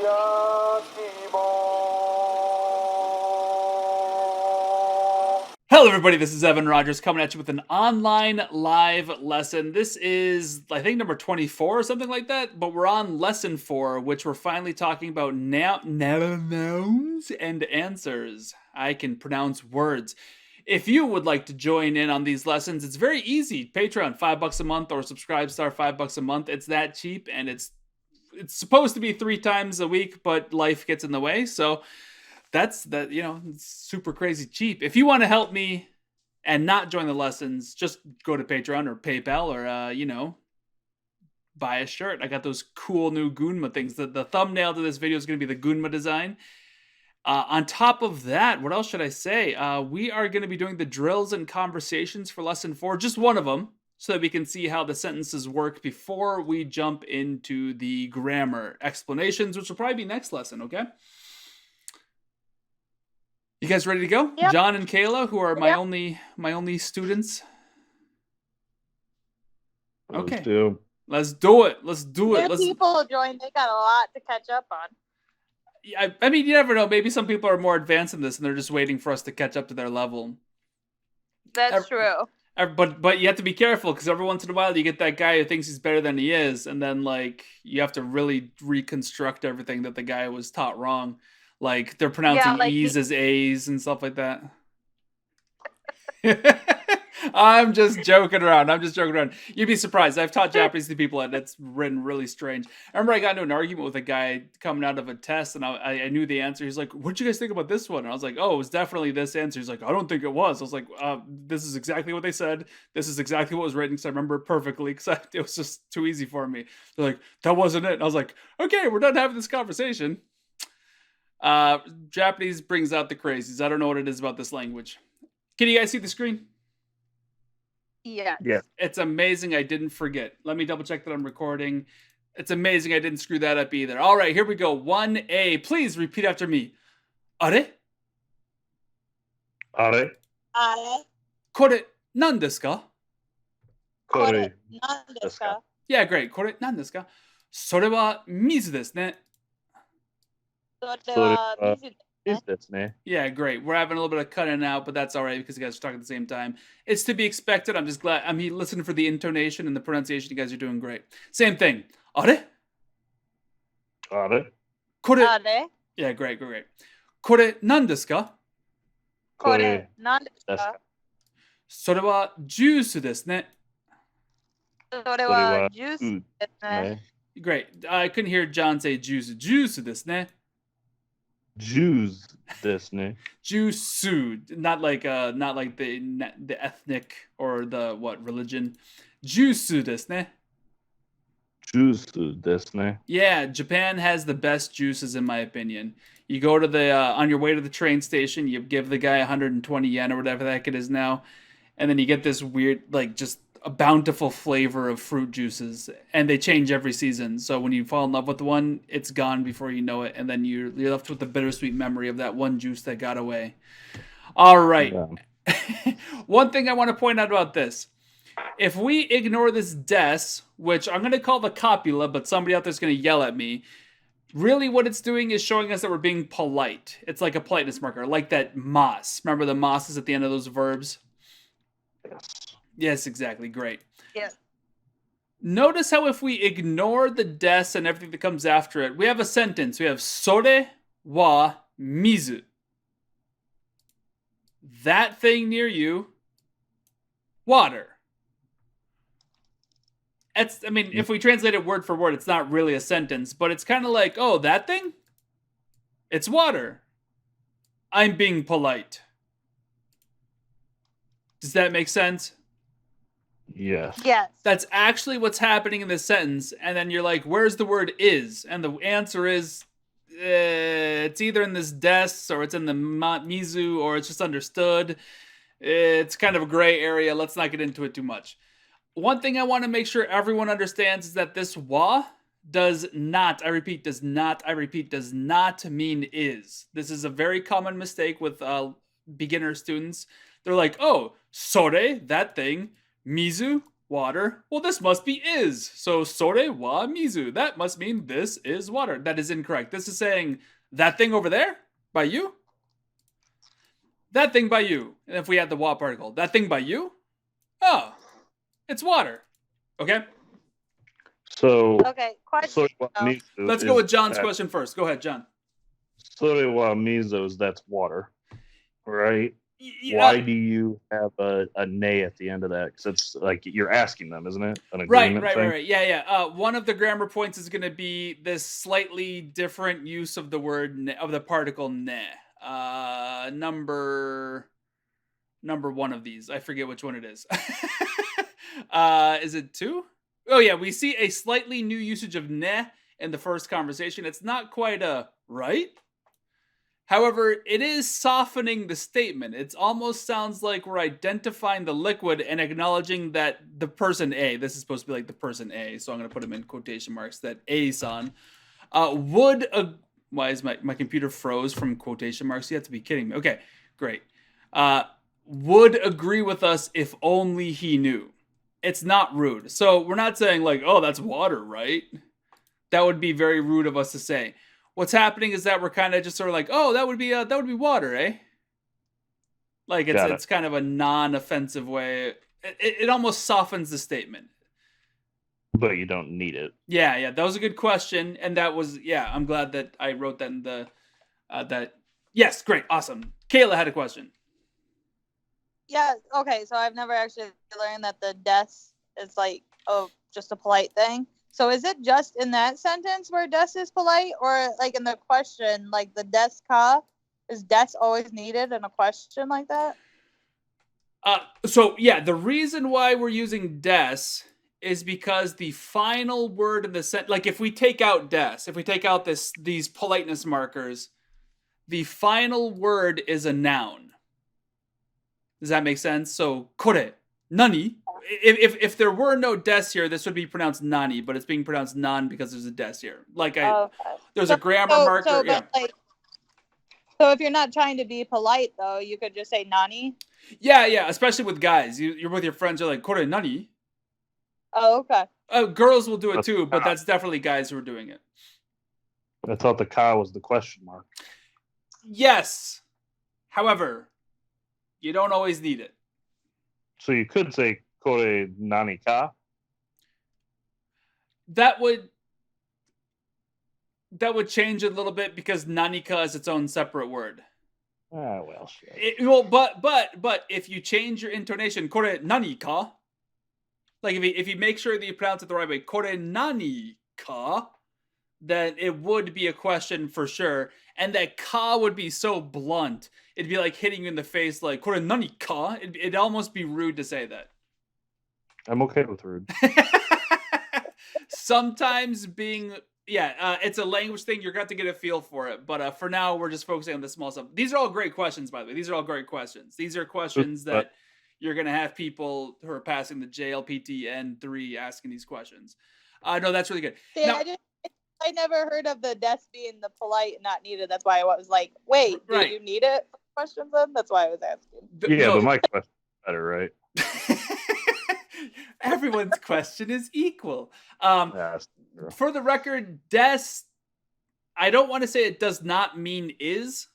Hello everybody, this is Evan Rogers coming at you with an online live lesson. This is, I think, number 24 or something like that, but we're on lesson 4, which we're finally talking about nouns and answers. I can pronounce words. If you would like to join in on these lessons, it's very easy. Patreon, $5 a month, or Subscribestar, $5 a month. It's that cheap, and it's supposed to be 3 times a week, but life gets in the way, so it's super crazy cheap. If you want to help me and not join the lessons, just go to Patreon or PayPal or, buy a shirt. I got those cool new Gunma things. The thumbnail to this video is going to be the Gunma design. On top of that, what else should I say? We are going to be doing the drills and conversations for lesson 4, just one of them, so that we can see how the sentences work before we jump into the grammar explanations, which will probably be next lesson, okay? You guys ready to go? Yep. John and Kayla, who are my only students. Okay. Let's do it. New people join. They got a lot to catch up on. I mean, you never know. Maybe some people are more advanced in this and they're just waiting for us to catch up to their level. That's true. But you have to be careful, because every once in a while you get that guy who thinks he's better than he is, and then you have to really reconstruct everything that the guy was taught wrong. Like, they're pronouncing E's as A's and stuff like that. I'm just joking around. You'd be surprised. I've taught Japanese to people, and it's written really strange. I remember I got into an argument with a guy coming out of a test, and I knew the answer. He's like, "What'd you guys think about this one?" And I was like, "Oh, it was definitely this answer." He's like, "I don't think it was." I was like, "This is exactly what they said. This is exactly what was written, because I remember it perfectly, because it was just too easy for me." They're like, "That wasn't it." And I was like, "Okay, we're done having this conversation." Japanese brings out the crazies. I don't know what it is about this language. Can you guys see the screen? Yeah. It's amazing I didn't forget. Let me double check that I'm recording. It's amazing I didn't screw that up either. All right, here we go. 1A. Please repeat after me. Are? Are. これ何ですか? これ何ですか? Yeah, great. これ何ですか? それは水ですね. それは水ですね. Yeah, great. We're having a little bit of cutting out, but that's all right, because you guys are talking at the same time. It's to be expected. I'm just glad. I'm listening for the intonation and the pronunciation. You guys are doing great. Same thing. Are? これ Yeah, great. これ何ですか? これ何ですか? それはジュースですね. それはジュースですね. Great. I couldn't hear John say juice. ジュースですね. Jews this ne. Juice, not like the ethnic or the religion. Juice desu ne. Juice this ne. Yeah, Japan has the best juices, in my opinion. You go to the on your way to the train station, you give the guy 120 yen or whatever the heck it is now, and then you get this weird, just a bountiful flavor of fruit juices, and they change every season. So when you fall in love with one, it's gone before you know it, and then you're left with the bittersweet memory of that one juice that got away. All right. Yeah. One thing I want to point out about this. If we ignore this des, which I'm going to call the copula, but somebody out there's going to yell at me, really what it's doing is showing us that we're being polite. It's like a politeness marker, like that mas. Remember the mas is at the end of those verbs? Yes, exactly. Great. Yes. Notice how if we ignore the des and everything that comes after it, we have a sentence. We have sore wa mizu. That thing near you, water. If we translate it word for word, it's not really a sentence, but it's kind of like, oh, that thing? It's water. I'm being polite. Does that make sense? Yes. That's actually what's happening in this sentence. And then you're like, where's the word is? And the answer is, it's either in this des, or it's in the mizu, or it's just understood. It's kind of a gray area. Let's not get into it too much. One thing I want to make sure everyone understands is that this wa does not, I repeat, does not mean is. This is a very common mistake with beginner students. They're like, oh, sore, that thing, mizu, water. Well, this must be is. So sore wa mizu. That must mean this is water. That is incorrect. This is saying that thing over there by you. That thing by you. And if we add the wa particle, that thing by you. Oh, it's water. Okay. So Okay, question. sore wa Oh. mizu. Let's go with John's that- question first. Go ahead, John. Sore wa mizu is that's water, right? Yeah, Why do you have a nay at the end of that? Because it's like you're asking them, isn't it? An Right. agreement thing? Yeah. One of the grammar points is going to be this slightly different use of the word of the particle ne. Number one of these. I forget which one it is. Is it 2? Oh yeah, we see a slightly new usage of ne in the first conversation. It's not quite a right. However, it is softening the statement. It almost sounds like we're identifying the liquid and acknowledging that the person A, this is supposed to be like the person A, so I'm going to put him in quotation marks, that A-san, would... why is my computer froze from quotation marks? You have to be kidding me. Okay, great. Would agree with us if only he knew. It's not rude. So we're not saying like, oh, that's water, right? That would be very rude of us to say. What's happening is that we're kind of just sort of like, oh, that would be water, eh? Like it's kind of a non-offensive way. It almost softens the statement. But you don't need it. Yeah. That was a good question, and that was I'm glad that I wrote that in the that. Yes, great, awesome. Kayla had a question. Yeah. Okay. So I've never actually learned that the des is like just a polite thing. So is it just in that sentence where des is polite, or like in the question, like the des ka, is des always needed in a question like that? So the reason why we're using des is because the final word in the sentence, like if we take out des, if we take out these politeness markers, the final word is a noun. Does that make sense? So kore, nani? If there were no des here, this would be pronounced nani, but it's being pronounced nan because there's a des here. Like there's a grammar marker. So if you're not trying to be polite though, you could just say nani. Yeah. Especially with guys, you're with your friends. You're like kore nani. Oh, okay. Girls will do it too, but that's definitely guys who are doing it. I thought the ka was the question mark. Yes. However, you don't always need it. So you could say kore nani ka. That would change a little bit because nanika is its own separate word. Well, shit. But if you change your intonation, kore nanika, like if you make sure that you pronounce it the right way, kore nanika, then it would be a question for sure. And that ka would be so blunt. It'd be like hitting you in the face like, kore nani ka? It'd almost be rude to say that. I'm okay with rude. Sometimes it's a language thing. You're going to get a feel for it. But for now, we're just focusing on the small stuff. These are all great questions, by the way. These are all great questions. These are questions that you're going to have people who are passing the JLPT N3 asking these questions. No, that's really good. See, now, I never heard of the des being the polite and not needed. That's why I was like, wait, do you need it for questions then? That's why I was asking. But my question is better, right? Everyone's question is equal. For the record, des, I don't want to say it does not mean is.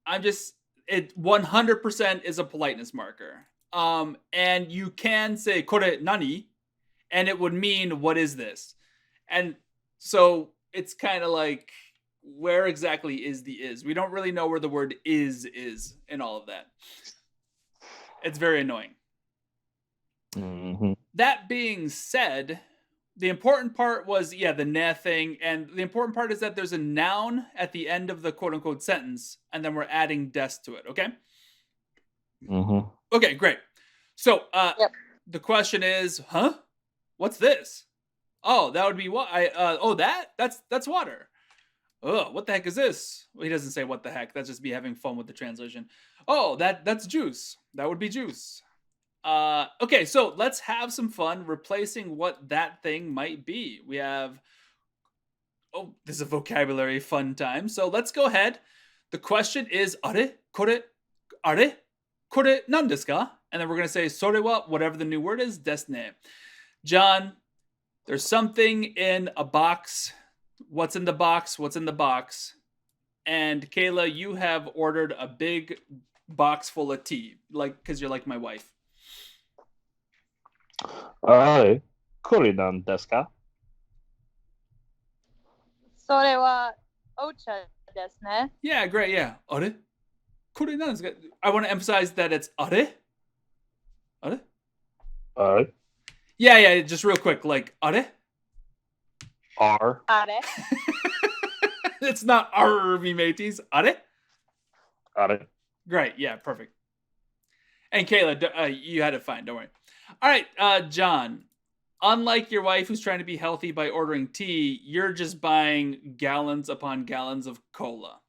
It 100% is a politeness marker. And you can say kore nani, and it would mean what is this? And so it's kind of like, where exactly is the is? We don't really know where the word is in all of that. It's very annoying. Mm-hmm. That being said, the important part was, the ne thing. And the important part is that there's a noun at the end of the quote-unquote sentence, and then we're adding des to it, okay? Mm-hmm. Okay, great. So the question is, what's this? Oh, that would be what? That's water. Oh, what the heck is this? Well, he doesn't say what the heck. That's just me having fun with the translation. Oh, that's juice. That would be juice. Okay, so let's have some fun replacing what that thing might be. We have... Oh, this is a vocabulary fun time. So let's go ahead. The question is, are, kore nan desu ka? and then we're going to say sore wa, whatever the new word is, desu ne. John, there's something in a box. What's in the box? What's in the box? And Kayla, you have ordered a big box full of tea, like because you're like my wife. はい。これなんですか？それはお茶ですね。 Yeah, great. Yeah. あれ? これなんですか? I want to emphasize that it's あれ? あれ? はい。 Yeah, yeah, just real quick, like あれ? R. あれ It's not R, me mateys. あれ? Got it. Great. Yeah, perfect. And Kayla, you had it fine. Don't worry. All right, John. Unlike your wife who's trying to be healthy by ordering tea, you're just buying gallons upon gallons of cola.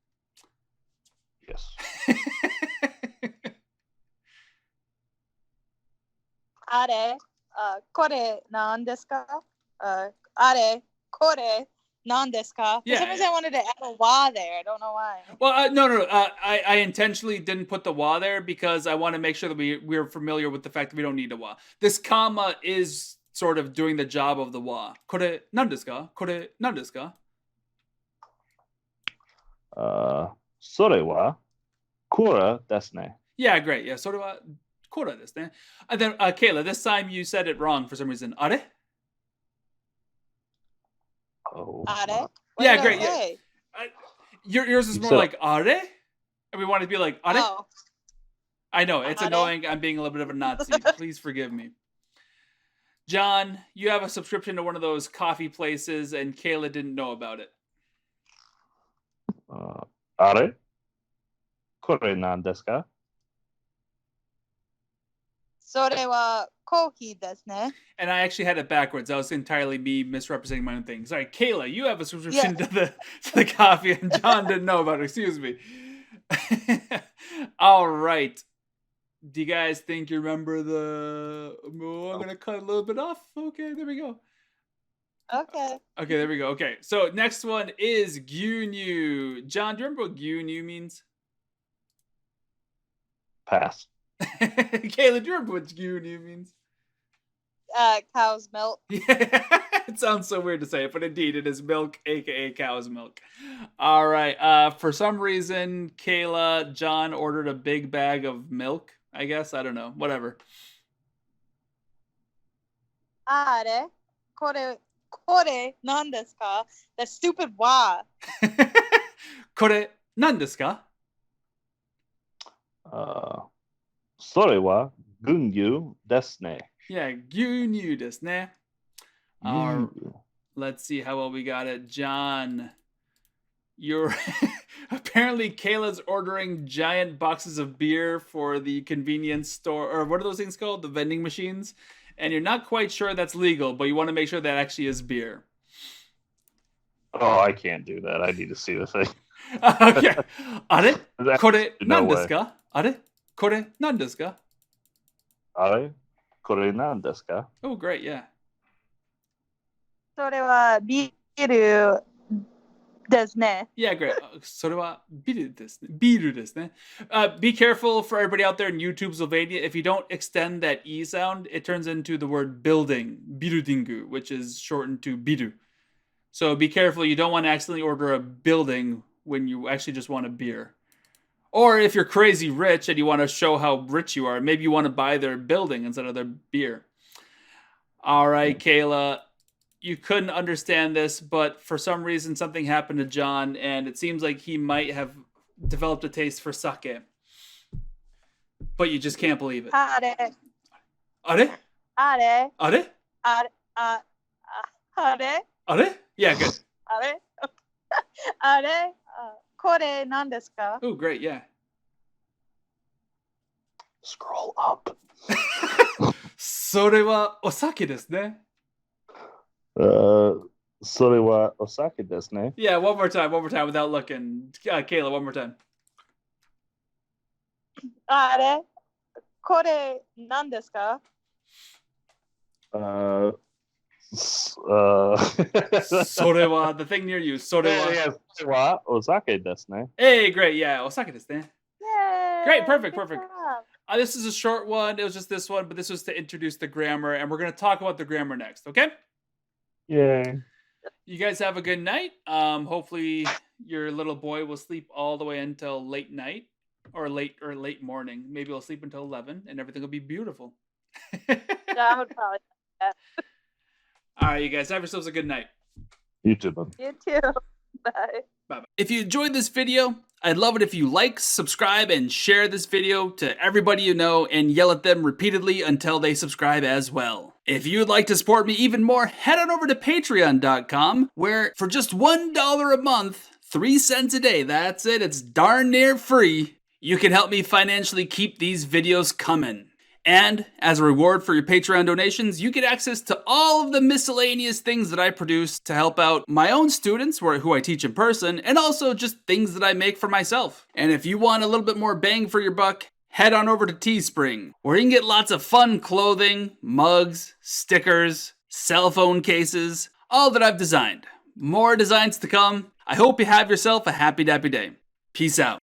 Yes. あれこれなんですかあれこれなんですか For Yeah, some reason I wanted to add a wa there. I don't know why. Well, no. I intentionally didn't put the wa there because I want to make sure that we're familiar with the fact that we don't need a wa. This comma is sort of doing the job of the wa. これ何ですか? これ何ですか? それはコーラですね。 Yeah, great. Yeah, それはコーラですね. And then, Kayla, this time you said it wrong for some reason. あれ? Oh. あれ What Yeah, did I great. Yeah. say? Yours is You more said- like あれ? And we want it to be like あれ? Oh. I know, it's あれ? annoying. I'm being a little bit of a Nazi. Please forgive me. John, you have a subscription to one of those coffee places, and Kayla didn't know about it. あれこれなんですか？それはコーヒーですね。 And I actually had it backwards. That was entirely me misrepresenting my own thing. Sorry, Kayla, you have a subscription to the coffee, and John didn't know about it. Excuse me. All right. Do you guys think you remember the... Oh, I'm going to cut a little bit off. Okay, there we go. Okay. Okay, there we go. Okay, so next one is gyunyu. John, do you remember what gyunyu means? Pass. Kayla, do you remember what gyunyu means? Cow's milk. Yeah, it sounds so weird to say it, but indeed it is milk, aka cow's milk. All right. For some reason, Kayla, John ordered a big bag of milk. I guess I don't know. Whatever. あれこれなんですか That stupid wa. これ何ですか? それは軍牛ですね。 Yeah, 牛乳ですね. Let's see how well we got it. John, you're apparently Kayla's ordering giant boxes of beer for the convenience store, or what are those things called? The vending machines. And you're not quite sure that's legal, but you want to make sure that actually is beer. Oh, I can't do that. I need to see the thing. Okay. あれ? これ No 何ですか? あれ? これ何ですか? あれこれなんですか? Oh, great, yeah. それはビールですね。 Yeah, great. それはビールですね. ビールですね. Be careful for everybody out there in YouTube Sylvania. If you don't extend that E sound, it turns into the word building, buildingu, which is shortened to biru. So be careful. You don't want to accidentally order a building when you actually just want a beer. Or if you're crazy rich and you want to show how rich you are, maybe you want to buy their building instead of their beer. All right, Kayla. You couldn't understand this, but for some reason something happened to John, and it seems like he might have developed a taste for sake. But you just can't believe it. あれ Are? あれ Are? あれあれ Are? Yeah, good. あれあれこれなんですか Oh, great, yeah. Scroll up. それはお酒ですね. それはお酒ですね。 Yeah, one more time without looking. Kayla, one more time. あれこれなんですか それは the thing near you. それは Yeah, それはお酒ですね。 Hey, great, yeah. お酒ですね. Yay! Great, perfect. Good job. This is a short one. It was just this one, but this was to introduce the grammar, and we're going to talk about the grammar next, okay? Yay. You guys have a good night. Hopefully your little boy will sleep all the way until late night or late morning. Maybe he'll sleep until 11 and everything will be beautiful. That would probably. All right, you guys have yourselves a good night. You too, bud. You too. Bye. Bye-bye. If you enjoyed this video, I'd love it if you like, subscribe, and share this video to everybody you know and yell at them repeatedly until they subscribe as well. If you'd like to support me even more, head on over to patreon.com, where for just $1 a month, 3 cents a day, that's it, it's darn near free, you can help me financially keep these videos coming. And as a reward for your Patreon donations, you get access to all of the miscellaneous things that I produce to help out my own students who I teach in person, and also just things that I make for myself. And if you want a little bit more bang for your buck, head on over to Teespring, where you can get lots of fun clothing, mugs, stickers, cell phone cases, all that I've designed. More designs to come. I hope you have yourself a happy dappy day. Peace out.